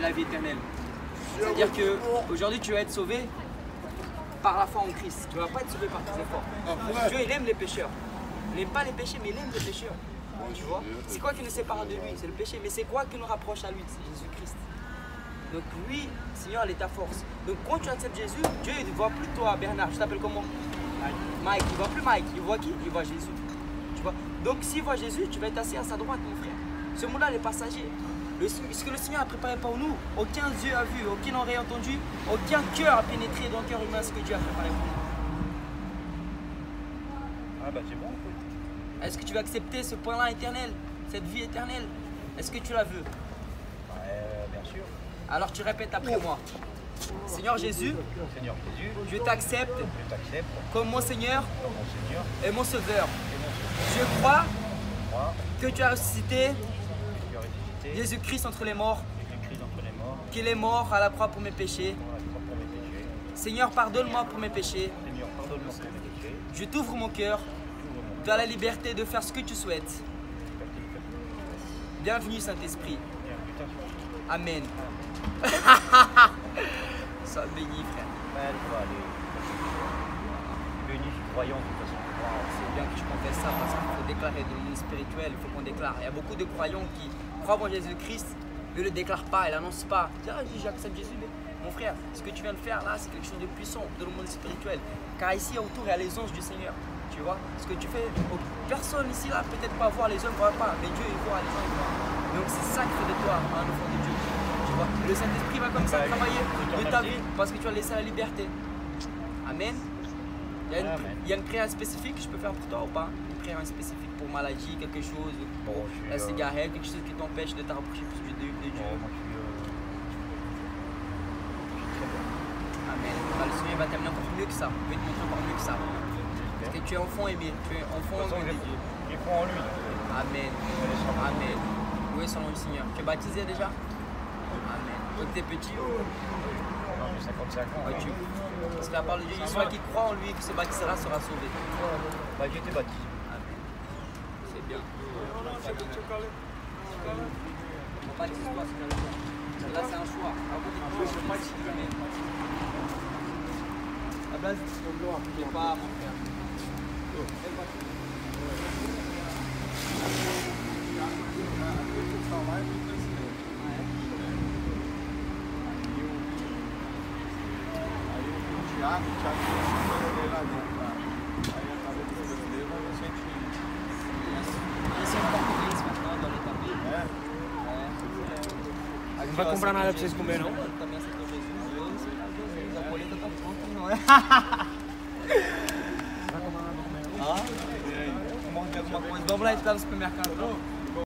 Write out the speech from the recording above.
la vie éternelle. C'est-à-dire qu'aujourd'hui, tu vas être sauvé par la foi en Christ. Tu ne vas pas être sauvé par tes efforts. Dieu, il aime les pécheurs. Il n'aime pas les péchés, mais il aime les pécheurs. Tu vois? C'est quoi qui nous sépare de lui? C'est le péché. Mais c'est quoi qui nous rapproche à lui? C'est Jésus-Christ. Donc lui, Seigneur, il est ta force. Donc quand tu acceptes Jésus, Dieu ne voit plus toi, Bernard. Je t'appelle comment? Mike. Il ne voit plus Mike. Il voit qui? Il voit Jésus. Tu vois? Donc s'il voit Jésus, tu vas être assis à sa droite, mon frère. Ce monde-là, il est passager. Ce que le Seigneur a préparé pour nous, aucun yeux a vu, aucun oreille entendu, aucun cœur a pénétré dans le cœur humain ce que Dieu a préparé pour nous. Ah bah c'est bon. Est-ce que tu veux accepter ce point-là éternel, cette vie éternelle? Est-ce que tu la veux? Bien sûr. Alors tu répètes après moi. Seigneur Jésus, je t'accepte comme mon Seigneur et mon Sauveur. Je crois que tu as ressuscité Jésus-Christ entre les morts, qu'il est mort à la croix pour mes péchés. Seigneur, pardonne-moi pour mes péchés. Je t'ouvre mon cœur. Tu as la liberté de faire ce que tu souhaites. Bienvenue Saint-Esprit. Amen. Sois béni, frère. Béni, je suis croyant de toute façon. C'est bien que je confesse ça parce qu'il faut déclarer dans le monde spirituel, il faut qu'on déclare. Il y a beaucoup de croyants qui croient en Jésus-Christ, mais ne le déclarent pas, ils l'annoncent pas. Ils disent, ah, j'accepte Jésus, mais mon frère, ce que tu viens de faire là, c'est quelque chose de puissant dans le monde spirituel. Car ici autour, il y a les anges du Seigneur. Tu vois, ce que tu fais, personne ici là, peut-être pas voir, les hommes ne voient pas, mais Dieu il voit, les gens ils voient. Donc c'est ça qui fait de toi un enfant de Dieu. Tu vois, le Saint-Esprit va comme ça travailler de ta vie parce que tu as laissé la liberté. Amen. Il y a une prière spécifique que je peux faire pour toi ou pas? Une prière spécifique pour maladie, quelque chose, pour la cigarette, quelque chose qui t'empêche de te rapprocher plus de Dieu. Amen. Le Seigneur va t'amener encore mieux que ça. Il va te montrer encore mieux que ça. Parce que tu es enfant aimé. Tu es enfant aimé. J'ai foi en lui. Amen. Amen. Loué son nom du Seigneur. Tu es baptisé déjà? Amen. Quand tu es petit ou? Non, j'ai 55 ans. Ouais, parce que la parole de Dieu, celui qui croit en lui et qui se baptisera sera sauvé. Bah, j'ai été baptisé. Amen. C'est bien. Baptise-toi, là c'est un choix. La base, c'est pas mon frère. Não vai comprar nada pra vocês comer, não? Vamos lá, a gente tá no supermercado.